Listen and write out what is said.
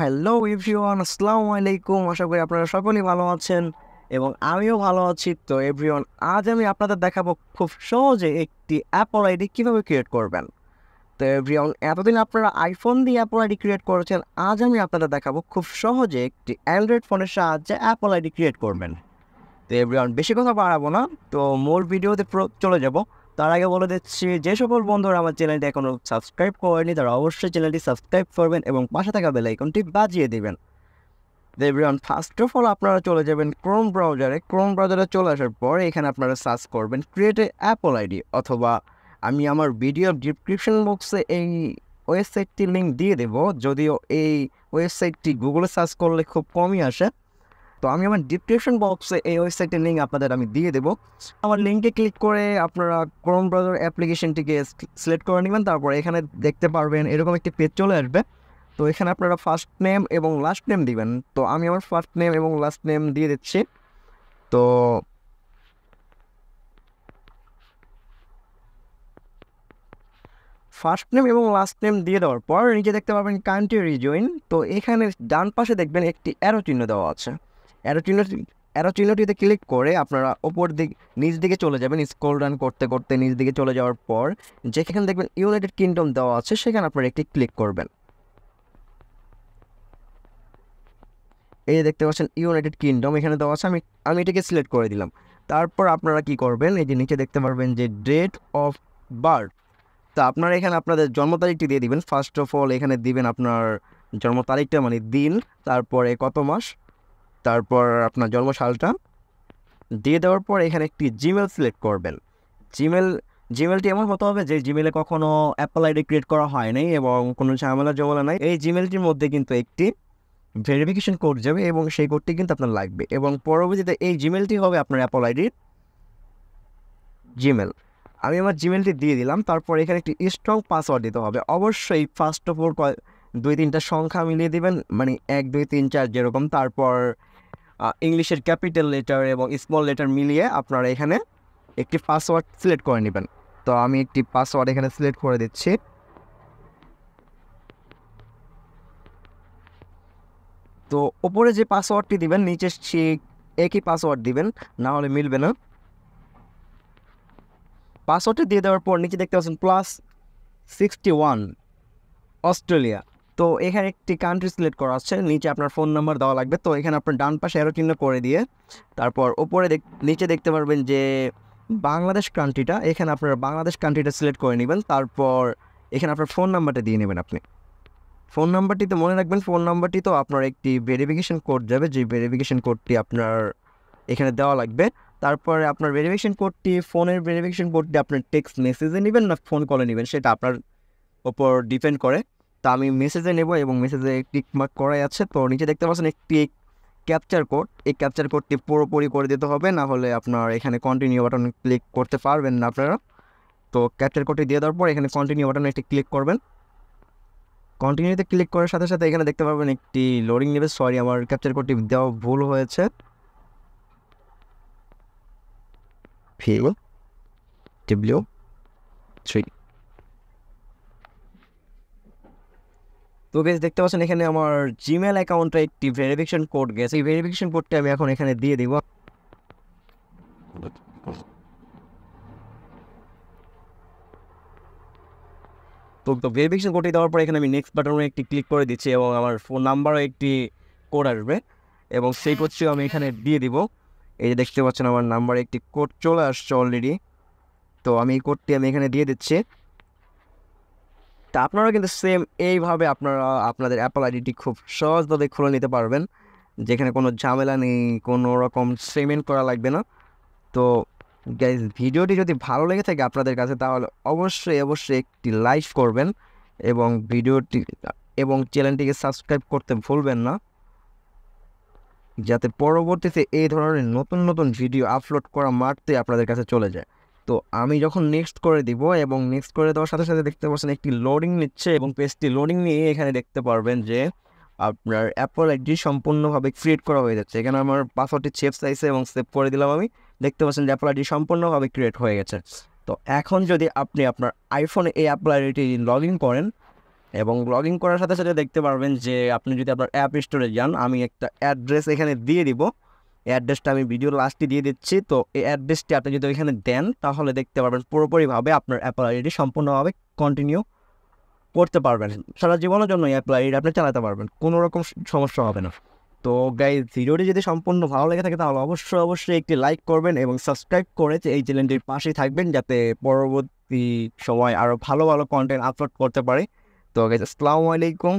Hello everyone, আসসালামু আলাইকুম। আশা করি আপনারা সকলেই ভালো আছেন এবং আমিও ভালো আছি। তো এভরিওয়ান, আজ আমি আপনাদের দেখাবো খুব সহজে একটি অ্যাপল আইডি কীভাবে ক্রিয়েট করবেন। তো এভরিওয়ান, এতদিন আপনারা আইফোন দিয়ে অ্যাপল আইডি ক্রিয়েট করেছেন, আজ আমি আপনাদের দেখাবো খুব সহজে একটি অ্যান্ড্রয়েড ফোনের সাহায্যে অ্যাপল আইডি ক্রিয়েট করবেন। তো এভরিওয়ান, বেশি কথা বাড়াবো না, তো মূল ভিডিওতে চলে যাব। তার আগে বলে দিচ্ছি, যে সকল বন্ধুরা আমার চ্যানেলটি এখনও সাবস্ক্রাইব করেনি তারা অবশ্যই চ্যানেলটি সাবস্ক্রাইব করবেন এবং পাশে থাকা বেল আইকনটি বাজিয়ে দেবেন। এভরিওয়ান, ফার্স্ট অফ অল আপনারা চলে যাবেন ক্রোম ব্রাউজারে চলে আসার পর এখানে আপনারা সার্চ করবেন ক্রিয়েট এ অ্যাপল আইডি, অথবা আমি আমার ভিডিও ডিসক্রিপশন বক্সে এই ওয়েবসাইটটির লিঙ্ক দিয়ে দেবো। যদিও এই ওয়েবসাইটটি গুগলে সার্চ করলে খুব কমই আসে, তো আমি আমার ডিসক্রিপশন বক্সে এই ওয়েবসাইটের লিঙ্ক আপনাদের আমি দিয়ে দেবো। আমার লিঙ্কে ক্লিক করে আপনারা ক্রোম ব্রাউজার অ্যাপ্লিকেশনটিকে সিলেক্ট করে নেবেন। তারপর এখানে দেখতে পারবেন এরকম একটি পেজ চলে আসবে। তো এখানে আপনারা ফার্স্ট নেম এবং লাস্ট নেম দিবেন। তো আমি আমার ফার্স্ট নেম এবং লাস্ট নেম দিয়ে দিচ্ছি। তো ফার্স্ট নেম এবং লাস্ট নেম দিয়ে দেওয়ার পর নিচে দেখতে পাবেন কান্ট্রি রিজয়েন। তো এখানে ডান পাশে দেখবেন একটি অ্যারো চিহ্ন দেওয়া আছে। অ্যারো চিহ্নটিতে ক্লিক করে আপনারা নিচ দিকে চলে যাবেন। স্ক্রল ডাউন করতে করতে নিচ দিকে চলে যাওয়ার পর যেখানে দেখবেন ইউনাইটেড কিংডম দেওয়া আছে সেখানে আপনারা একটি ক্লিক করবেন। এই যে দেখতে পাচ্ছেন ইউনাইটেড কিংডম এখানে দেওয়া আছে, আমি এটাকে সিলেক্ট করে দিলাম। তারপর আপনারা কি করবেন, এই যে নিচে দেখতে পারবেন যে ডেট অফ বার্থ। তো আপনারা এখানে আপনাদের জন্ম তারিখটি দিয়ে দিবেন। ফার্স্ট অফ অল এখানে দিবেন আপনার জন্ম তারিখটা, মানে দিন, তারপরে কত মাস, তারপর আপনার জন্ম সালটা দিয়ে দেওয়ার পর এখানে একটি জিমেল সিলেক্ট করবেন। জিমেলটি এমন হতে হবে যে জিমেলে কখনো অ্যাপল আইডি ক্রিয়েট করা হয় নাই এবং কোনো ঝামেলা জমেলা নাই। এই জিমেলটির মধ্যে কিন্তু একটি ভেরিফিকেশন কোড যাবে এবং সেই কোডটি কিন্তু আপনার লাগবে, এবং পরবর্তীতে এই জিমেলটি হবে আপনার অ্যাপল আইডির জিমেল। আমি আমার জিমেলটি দিয়ে দিলাম। তারপর এখানে একটি স্ট্রং পাসওয়ার্ড দিতে হবে। অবশ্যই ফার্স্ট অফ অল 2-3টা সংখ্যা মিলিয়ে দিবেন, মানে 1 2 3 4 যেরকম। তারপর ইংলিশের ক্যাপিটাল লেটার এবং স্মল লেটার মিলিয়ে আপনারা এখানে একটি পাসওয়ার্ড সিলেক্ট করে নেবেন। তো আমি একটি পাসওয়ার্ড এখানে সিলেক্ট করে দিচ্ছি। তো ওপরে যে পাসওয়ার্ডটি দিবেন নিচে সে একই পাসওয়ার্ড দিবেন, না হলে মিলবে না। পাসওয়ার্ডটি দিয়ে দেওয়ার পর নিচে দেখতে পাচ্ছেন +61 অস্ট্রেলিয়া। তো এখানে একটি কান্ট্রি সিলেক্ট করা আছে, নিচে আপনার ফোন নাম্বার দেওয়া লাগবে। তো এখানে আপনার ডান পাশে অ্যারো চিহ্ন করে দিয়ে তারপর ওপরে নিচে দেখতে পারবেন যে বাংলাদেশ কান্ট্রিটা, এখানে আপনারা বাংলাদেশ কান্ট্রিটা সিলেক্ট করে নেবেন। তারপর এখানে আপনার ফোন নাম্বারটা দিয়ে নেবেন। আপনি ফোন নাম্বারটি তো মনে রাখবেন, ফোন নাম্বারটি তো আপনার একটি ভেরিফিকেশন কোড যাবে, যে ভেরিফিকেশন কোডটি আপনার এখানে দেওয়া লাগবে। তারপরে আপনার ফোনের ভেরিফিকেশন কোডটি আপনার টেক্সট মেসেজে নেবেন না ফোন কলে নেবেন সেটা আপনার ওপর ডিপেন্ড করে। তা আমি মেসেজে নেব এবং মেসেজে টিক মার্ক করাই আছে। তো নিচে দেখতে পাচ্ছেন একটি ক্যাপচার কোড, এই ক্যাপচার কোডটি পুরোপুরি করে দিতে হবে, না হলে আপনার এখানে কন্টিনিউ বাটন ক্লিক করতে পারবেন না আপনারা। তো ক্যাপচার কোডটি দিয়ে দেওয়ার পর এখানে কন্টিনিউ বাটনে একটি ক্লিক করবেন। কন্টিনিউতে ক্লিক করার সাথে সাথে এখানে দেখতে পাবেন একটি লোডিং নেবে। সরি, আমার ক্যাপচার কোডটি দেওয়া ভুল হয়েছে। VW3। তো বেশ দেখতে পাচ্ছেন এখানে আমার জিমেল অ্যাকাউন্টে একটি ভেরিফিকেশন কোড গেছে। এই ভেরিফিকেশন কোডটি আমি এখন এখানে দিয়ে দিব। তো ভেরিফিকেশন কোডটি দেওয়ার পর এখানে আমি নেক্সট বাটনে একটি ক্লিক করে দিচ্ছি এবং আমার ফোন নাম্বারও একটি কোড আসবে এবং সেই কোডটিও আমি এখানে দিয়ে দিব। এই যে দেখতে পাচ্ছেন আমার নাম্বারে একটি কোড চলে আসছে অলরেডি। তো আমি এই কোডটি আমি এখানে দিয়ে দিচ্ছি। তা আপনারা কিন্তু সেম এইভাবে আপনারা আপনাদের অ্যাপল আইডিটি খুব সহজভাবে খুলে নিতে পারবেন, যেখানে কোনো ঝামেলা নেই, কোনো রকম পেমেন্ট করা লাগবে না। তো গাইজ, ভিডিওটি যদি ভালো লেগে থাকে আপনাদের কাছে তাহলে অবশ্যই একটি লাইক করবেন এবং চ্যানেলটিকে সাবস্ক্রাইব করতে ভুলবেন না, যাতে পরবর্তীতে এই ধরনের নতুন নতুন ভিডিও আপলোড করা মাত্রই আপনাদের কাছে চলে যায়। তো আমি যখন নেক্সট করে দিব এবং নেক্সট করে দেওয়ার সাথে সাথে দেখতে পাচ্ছেন একটি লোডিং নিচ্ছে এবং পেজটি লোডিং নিয়ে এখানে দেখতে পারবেন যে আপনার অ্যাপল আইডি সম্পূর্ণভাবে ক্রিয়েট করা হয়ে যাচ্ছে। এখানে আমার পাসওয়ার্ডটি সেভ চাইছে এবং সেভ করে দিলাম। আমি দেখতে পাচ্ছেন যে অ্যাপল আইডি সম্পূর্ণভাবে ক্রিয়েট হয়ে গেছে। তো এখন যদি আপনি আপনার আইফোনে এই অ্যাপল আইডিটি লগ ইন করেন, এবং লগ ইন করার সাথে সাথে দেখতে পারবেন যে আপনি যদি আপনার অ্যাপ স্টোরে যান, আমি একটা অ্যাড্রেস এখানে দিয়ে দিব। অ্যাড্রেসটা আমি ভিডিও লাস্টে দিয়ে দিচ্ছি। তো এই অ্যাড্রেসটি আপনি যদি ওইখানে দেন তাহলে দেখতে পারবেন পুরোপুরিভাবে আপনার অ্যাপল আইডি সম্পূর্ণভাবে কন্টিনিউ করতে পারবেন। সারা জীবনের জন্য এই অ্যাপল আইডি আপনি চালাতে পারবেন, কোনো রকম সমস্যা হবে না। তো গাইজ, ভিডিওটি যদি সম্পূর্ণ ভালো লেগে থাকে তাহলে অবশ্যই একটি লাইক করবেন এবং সাবস্ক্রাইব করে এই চ্যানেলটির পাশেই থাকবেন, যাতে পরবর্তী সময় আরও ভালো ভালো কন্টেন্ট আপলোড করতে পারি। তো গাইজ, আসসালামু আলাইকুম।